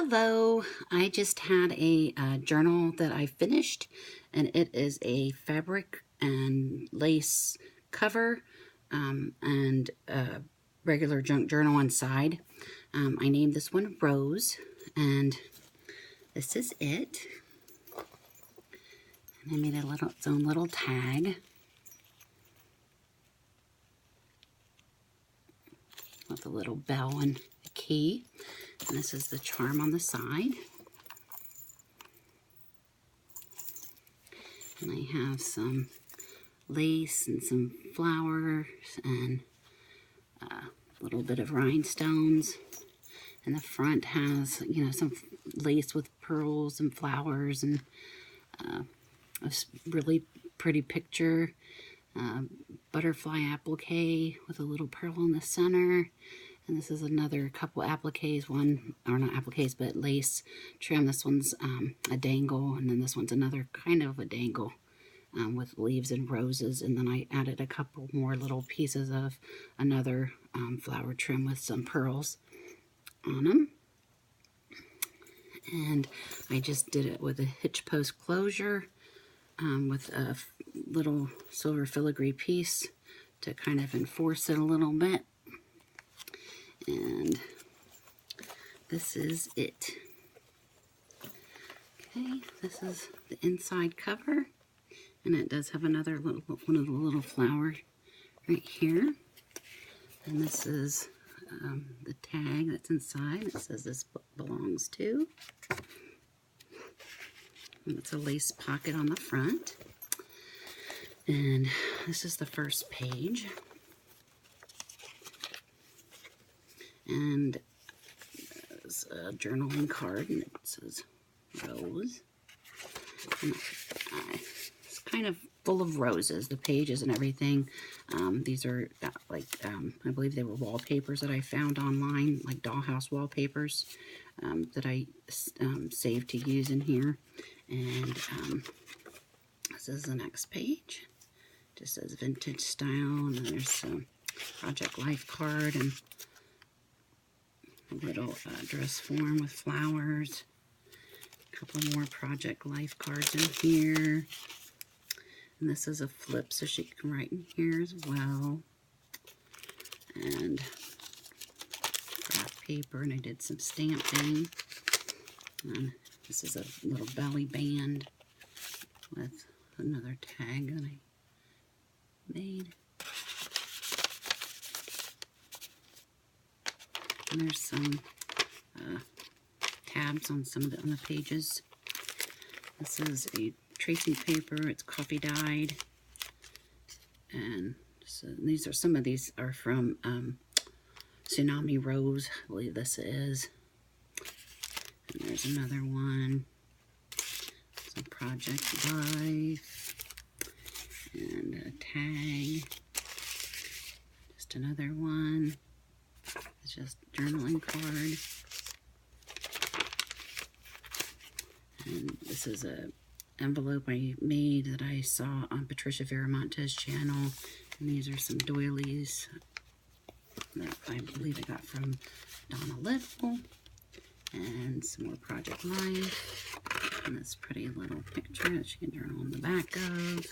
Hello, I just had a journal that I finished, and it is a fabric and lace cover and a regular junk journal inside. I named this one Rose, and this is it. And I made its own little tag with a little bell and a key. And this is the charm on the side. And I have some lace and some flowers and a little bit of rhinestones. And the front has, some lace with pearls and flowers and a really pretty picture. Butterfly applique with a little pearl in the center. And this is another couple appliques, not appliques, but lace trim. This one's a dangle, and then this one's another kind of a dangle with leaves and roses. And then I added a couple more little pieces of another flower trim with some pearls on them. And I just did it with a hitch post closure with a little silver filigree piece to kind of enforce it a little bit. And this is it. Okay, this is the inside cover, and it does have another one of the little flowers right here. And this is the tag that's inside. It says this book belongs to. And it's a lace pocket on the front. And this is the first page. And there's a journaling card, and it says Rose. And it's kind of full of roses, the pages and everything. These are I believe they were wallpapers that I found online, like dollhouse wallpapers that I saved to use in here. And this is the next page. It just says vintage style, and then there's some Project Life card and a little dress form with flowers. A couple more Project Life cards in here. And this is a flip, so she can write in here as well. And graph paper, and I did some stamping. And this is a little belly band with another tag that I made. And there's some tabs on some of on the pages. This is a tracing paper. It's coffee dyed, and so these are some of these are from Tsunami Rose, I believe this is. And there's another one. Some Project Life and a tag. Just another one. It's just journaling card. And this is a envelope I made that I saw on Patricia Viramonte's channel. And these are some doilies that I believe I got from Donna Little. And some more Project Life. And this pretty little picture that she can journal on the back of.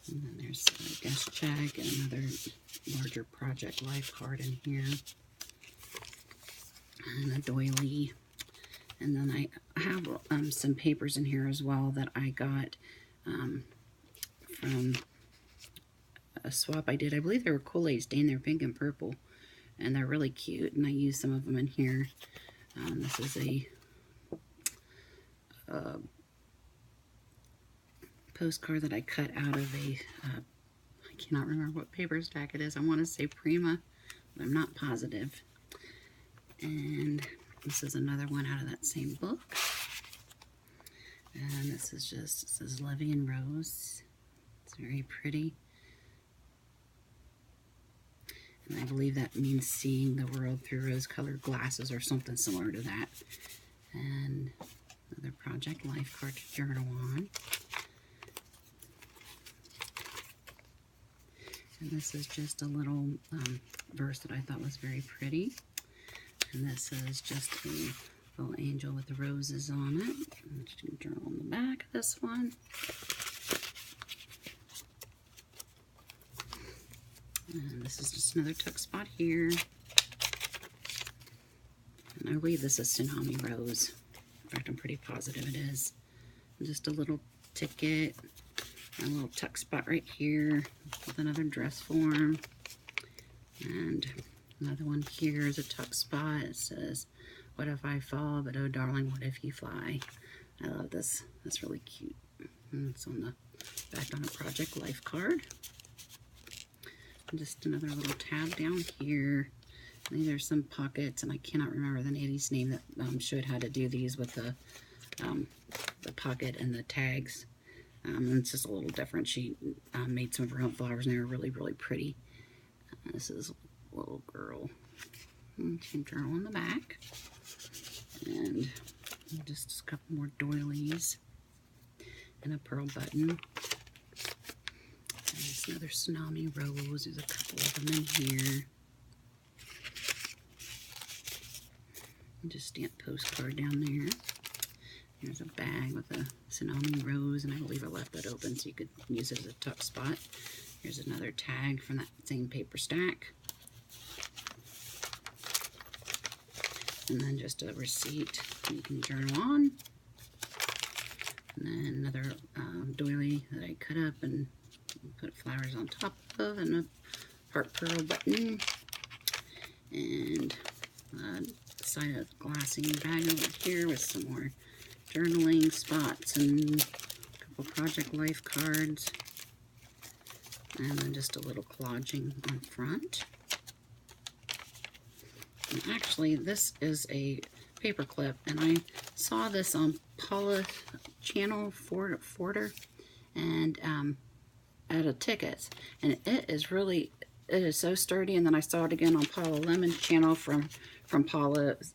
And then there's a guest check and another larger Project Life card in here. And a doily. And then I have some papers in here as well that I got from a swap I did. I believe they were Kool-Aid stained. They're pink and purple. And they're really cute. And I used some of them in here. This is a postcard that I cut out of a, I cannot remember what paper stack it is. I want to say Prima, but I'm not positive. And this is another one out of that same book. And this is just, it says Levy and Rose. It's very pretty. And I believe that means seeing the world through rose-colored glasses or something similar to that. And another Project Life card to journal on. And this is just a little verse that I thought was very pretty. And this is just a little angel with the roses on it. And you can journal on the back of this one. And this is just another tuck spot here. And I believe this is Tsunami Rose. In fact, I'm pretty positive it is. And just a little ticket. And a little tuck spot right here with another dress form. And another one here is a tuck spot. It says, "What if I fall, but oh darling, what if you fly?" I love this. That's really cute. And it's on the back on a Project Life card. And just another little tab down here. And there's some pockets, and I cannot remember the lady's name that showed how to do these with the pocket and the tags. And it's just a little different. She made some of her own flowers, and they were really, really pretty. This is a little girl. And she can journal on the back. And just a couple more doilies. And a pearl button. And there's another Tsunami Rose. There's a couple of them in here. And just stamp postcard down there. There's a bag with a Tsunami Rose, and I believe I left that open so you could use it as a tuck spot. Here's another tag from that same paper stack. And then just a receipt you can journal on. And then another doily that I cut up and put flowers on top of, and a heart pearl button. And a side of glassing bag over here with some more journaling spots and a couple Project Life cards. And then just a little collaging on front. And actually, this is a paper clip, and I saw this on Paula channel, Forder, and at a Tickets, and it is so sturdy. And then I saw it again on Paula Lemon's channel from Paula's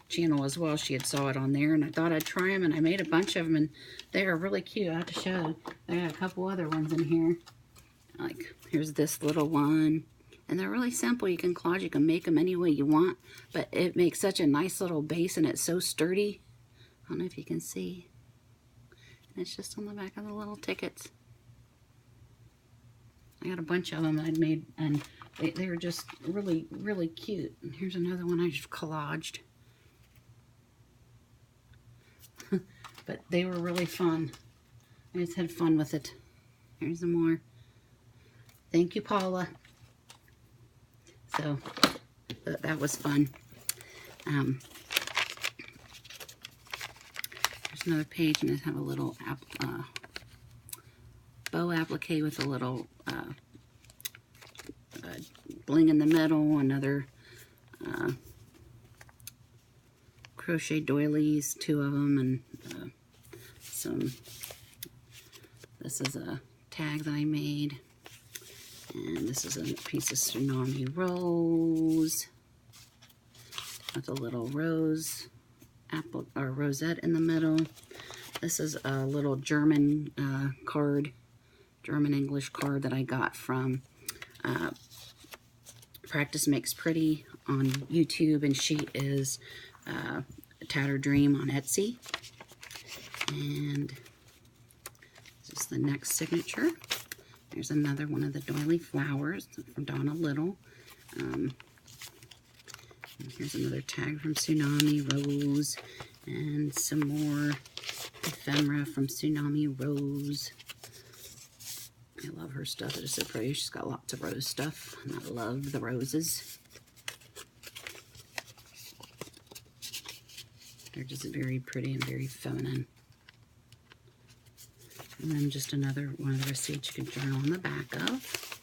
channel as well. She had saw it on there, and I thought I'd try them, and I made a bunch of them, and they are really cute. I have to show. I got a couple other ones in here. Like, here's this little one. And they're really simple. You can collage, you can make them any way you want, but it makes such a nice little base, and it's so sturdy. I don't know if you can see. And it's just on the back of the little tickets. I got a bunch of them I'd made, and they were just really, really cute. And here's another one I just collaged. But they were really fun. I just had fun with it. Here's some more. Thank you, Paula. So that was fun. There's another page, and I have a little bow applique with a little bling in the middle. Another crochet doilies, 2 of them, and this is a tag that I made. And this is a piece of Tsunami Rose with a little rose apple or rosette in the middle. This is a little German card, German English card that I got from Practice Makes Pretty on YouTube, and she is Tattered Dream on Etsy. And this is the next signature. There's another one of the doily flowers from Donna Little. And here's another tag from Tsunami Rose. And some more ephemera from Tsunami Rose. I love her stuff. It is so pretty. She's got lots of rose stuff, and I love the roses. They're just very pretty and very feminine. And then just another one of the receipts you can journal on the back of.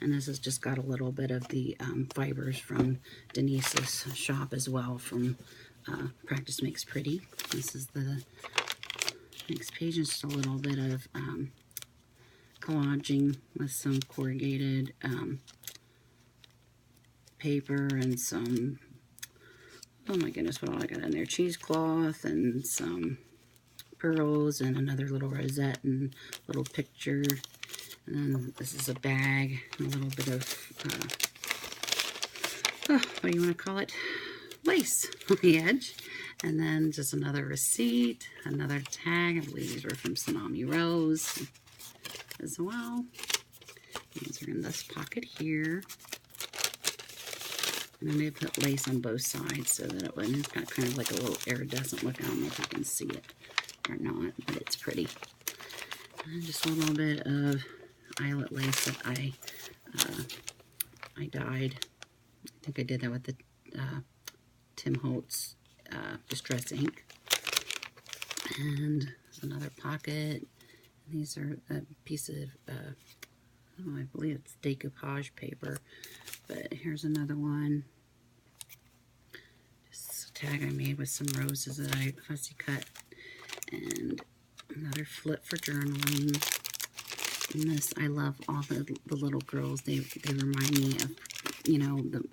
And this has just got a little bit of the fibers from Denise's shop as well, from Practice Makes Pretty. This is the next page. It's just a little bit of collaging with some corrugated paper and some, oh my goodness, what all I got in there? Cheesecloth and some pearls and another little rosette and little picture. And then this is a bag, and a little bit of, what do you want to call it? Lace on the edge. And then just another receipt, another tag. I believe these were from Tsunami Rose as well. These are in this pocket here. And then they put lace on both sides so that it wouldn't, it's got kind of like a little iridescent look. I don't know if you can see it or not, but it's pretty. And just a little bit of eyelet lace that I dyed. I think I did that with the Tim Holtz Distress ink. And there's another pocket. These are a piece of, I believe it's decoupage paper. But here's another one. Just a tag I made with some roses that I fussy cut. And another flip for journaling. And this, I love all the little girls. They remind me of, you know, the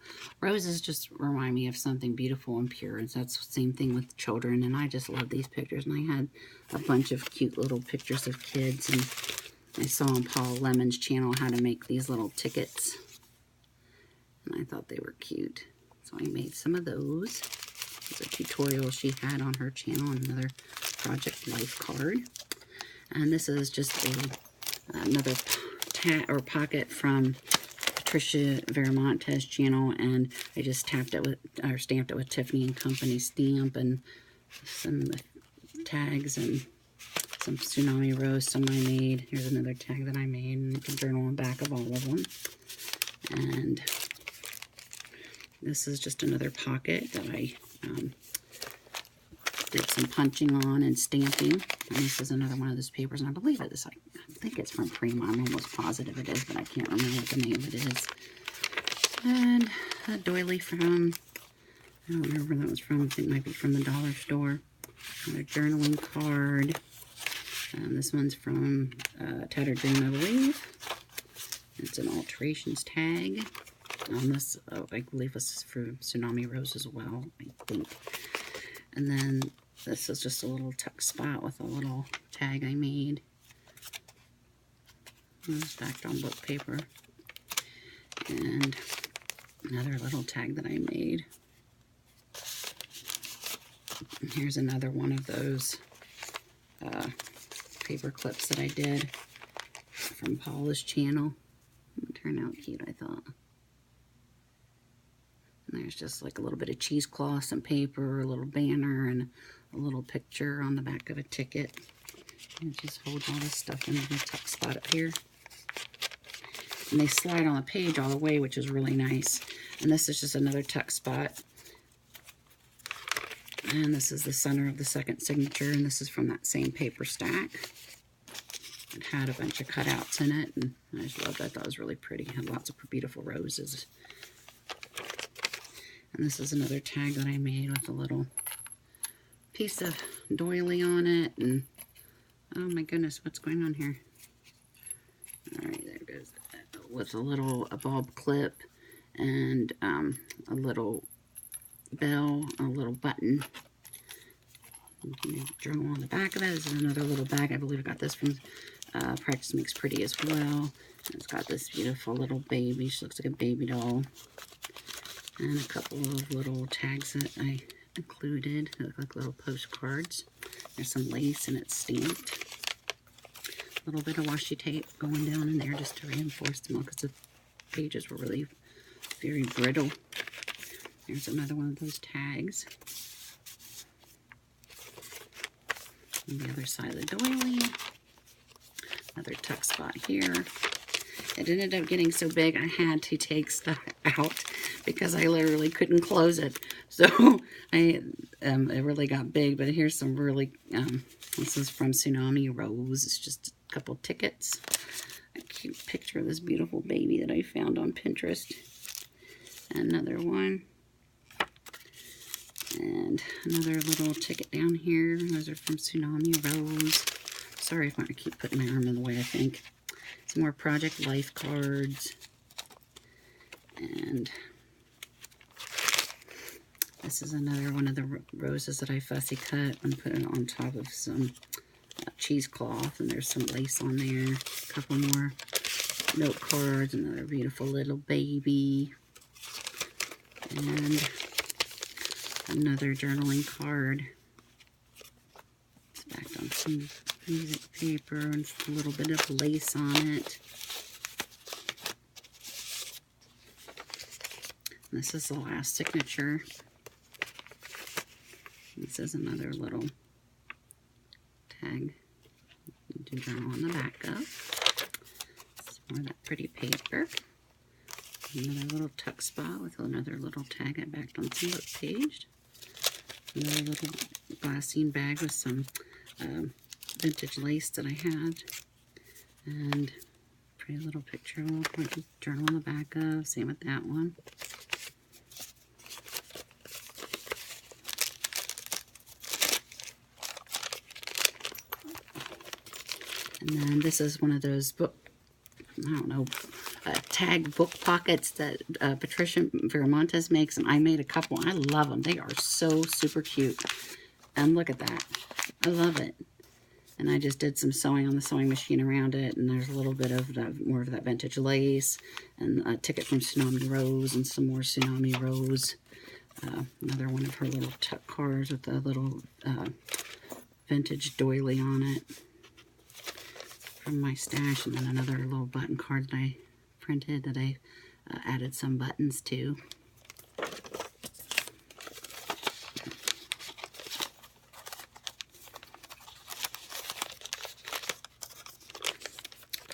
roses just remind me of something beautiful and pure. And that's the same thing with children. And I just love these pictures. And I had a bunch of cute little pictures of kids. And I saw on Paul Lemon's channel how to make these little tickets. And I thought they were cute. So I made some of those. There's a tutorial she had on her channel. Another Project Life card. And this is just another pocket from Patricia Veramonte's channel, and I just stamped it with Tiffany & Company stamp and some tags and some Tsunami Rose, some I made. Here's another tag that I made, and you can journal on the back of all of them. And this is just another pocket that I did some punching on and stamping. And this is another one of those papers, and I believe it is, I think it's from Prima. I'm almost positive it is, but I can't remember what the name of it is. And a doily from, I don't remember where that was from. I think it might be from the dollar store. Another journaling card. And this one's from Tattered Dream, I believe. It's an alterations tag. This, I believe this is for Tsunami Rose as well, I think. And then this is just a little tuck spot with a little tag I made. It's backed on book paper. And another little tag that I made. And here's another one of those paper clips that I did from Paula's channel. It turned out cute, I thought. And there's just like a little bit of cheesecloth, some paper, a little banner, and a little picture on the back of a ticket. And it just holds all this stuff in the tuck spot up here. And they slide on the page all the way, which is really nice. And this is just another tuck spot. And this is the center of the second signature, and this is from that same paper stack. It had a bunch of cutouts in it, and I just loved it. I thought it was really pretty. It had lots of beautiful roses. And this is another tag that I made with a little piece of doily on it. And oh my goodness, what's going on here? All right, there goes. With a bulb clip and a little bell, a little button. You can journal on the back of it. This is another little bag. I believe I got this from Practice Makes Pretty as well. And it's got this beautiful little baby. She looks like a baby doll. And a couple of little tags that I included. They look like little postcards. There's some lace and it's stamped. A little bit of washi tape going down in there just to reinforce them all because the pages were really very brittle. There's another one of those tags. On the other side of the doily. Another tuck spot here. It ended up getting so big I had to take stuff out because I literally couldn't close it. So it really got big, but here's some really, this is from Tsunami Rose. It's just a couple tickets. A cute picture of this beautiful baby that I found on Pinterest. Another one. And another little ticket down here. Those are from Tsunami Rose. Sorry if I keep putting my arm in the way, I think. Some more Project Life cards. And this is another one of the roses that I fussy cut and put it on top of some cheesecloth. And there's some lace on there. A couple more note cards, another beautiful little baby, and another journaling card. It's backed on some music paper and a little bit of lace on it. This is the last signature. This is another little tag you do journal on the back of. Some more of that pretty paper. Another little tuck spot with another little tag I backed on some book page. Another little glassine bag with some vintage lace that I had. And pretty little picture of a little journal on the back of. Same with that one. And then this is one of those book, I don't know, tag book pockets that Patricia Viramontes makes, and I made a couple. I love them. They are so super cute. And look at that. I love it. And I just did some sewing on the sewing machine around it, and there's a little bit of more of that vintage lace, and a ticket from Tsunami Rose, and some more Tsunami Rose. Another one of her little tuck cards with a little vintage doily on it from my stash, and then another little button card that I printed that I added some buttons to.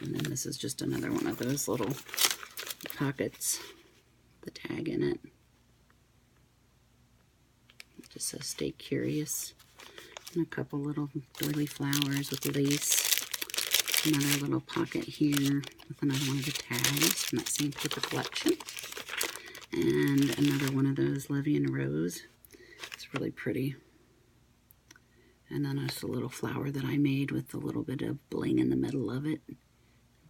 And then this is just another one of those little pockets, the tag in it. It just says "Stay Curious." And a couple little doily flowers with lace. Another little pocket here with another one of the tags from that same paper collection. And another one of those Levian Rose. It's really pretty. And then just a little flower that I made with a little bit of bling in the middle of it. I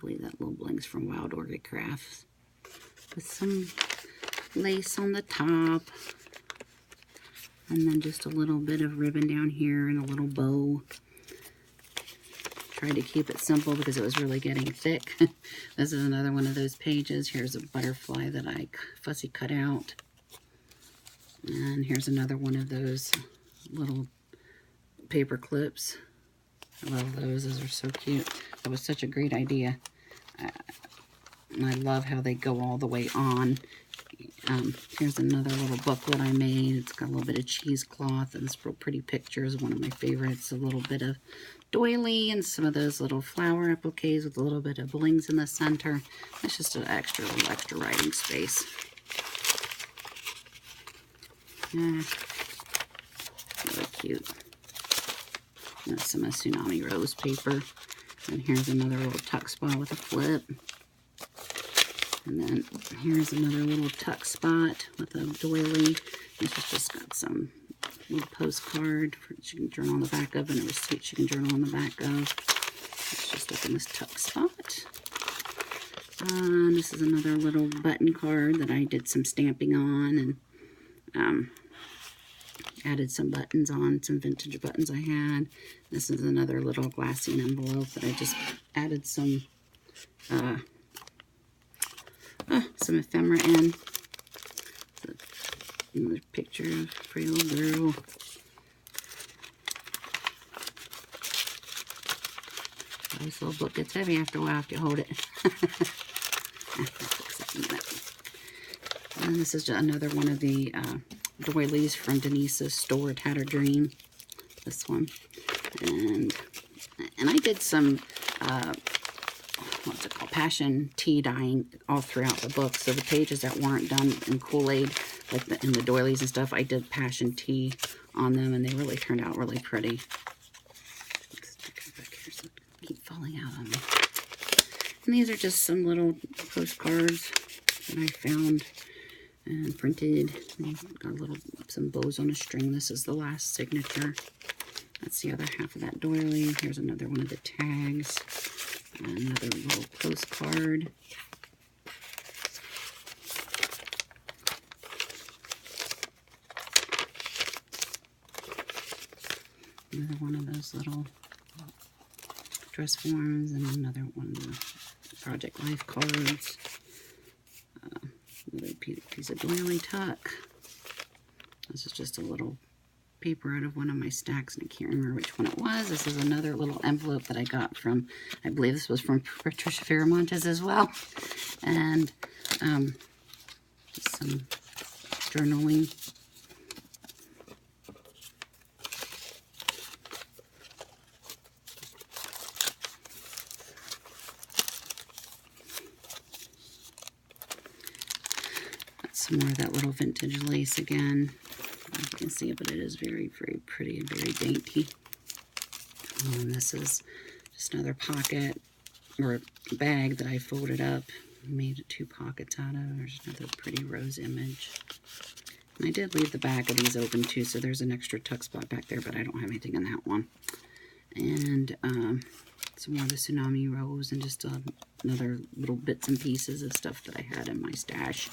believe that little bling's from Wild Orchid Crafts. With some lace on the top. And then just a little bit of ribbon down here and a little bow. Tried to keep it simple because it was really getting thick. This is another one of those pages. Here's a butterfly that I fussy cut out. And here's another one of those little paper clips. I love those. Those are so cute. That was such a great idea. And I love how they go all the way on. Here's another little booklet I made. It's got a little bit of cheesecloth and this real pretty pictures. One of my favorites. A little bit of doily and some of those little flower appliques with a little bit of blings in the center. It's just an extra writing space. Yeah, really cute. That's some Tsunami Rose paper. And here's another little tuck spot with a flip. And then here's another little tuck spot with a doily. This has just got some little postcard she can journal on the back of, and a receipt she can journal on the back of. Let's just open this tuck spot. This is another little button card that I did some stamping on, and added some buttons on, some vintage buttons I had. This is another little glassine envelope that I just added some ephemera in. Another picture of a pretty little girl. This little book gets heavy after a while if you hold it. And this is another one of the doilies from Denise's Store, Tattered Dream. This one. And I did some what's it called, passion tea dyeing all throughout the book. So the pages that weren't done in Kool-Aid, like in the doilies and stuff, I did passion tea on them, and they really turned out really pretty. Let's stick it back here so it doesn't keep falling out on me. And these are just some little postcards that I found and printed. They've got some bows on a string. This is the last signature. That's the other half of that doily. Here's another one of the tags. Another little postcard. Another one of those little dress forms, and another one Project Life cards. Another piece of doily tuck. This is just a little paper out of one of my stacks, and I can't remember which one it was. This is another little envelope that I got from, I believe this was from Patricia Faramontes as well. And just some journaling. Some more of that little vintage lace again. You can see it, but it is very, very pretty and very dainty. And this is just another pocket or bag that I folded up, made 2 pockets out of. There's another pretty rose image. And I did leave the back of these open too, so there's an extra tuck spot back there, but I don't have anything in that one. And some more of the Tsunami Rose, and just another little bits and pieces of stuff that I had in my stash.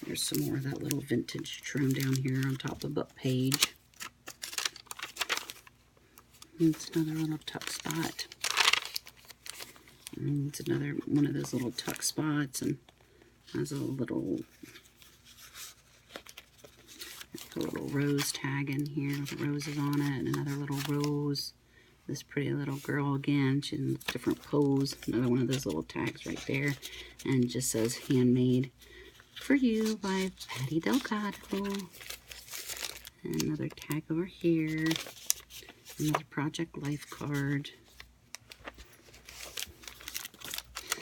There's some more of that little vintage trim down here on top of the book page. And it's another little tuck spot. And it's another one of those little tuck spots, and has a little rose tag in here with roses on it, and another little rose. This pretty little girl again, she's in a different pose. Another one of those little tags right there, and it just says handmade for you by Patty Delgado. And another tag over here. Another Project Life card.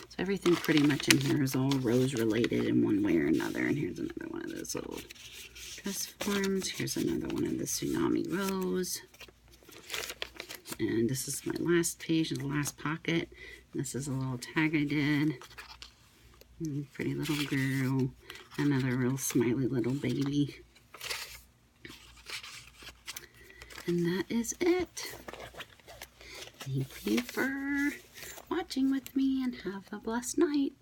So everything pretty much in here is all rose related in one way or another. And here's another one of those little dress forms. Here's another one of the Tsunami Rose. And this is my last page, the last pocket. And this is a little tag I did. Pretty little girl. Another real smiley little baby. And that is it. Thank you for watching with me, and have a blessed night.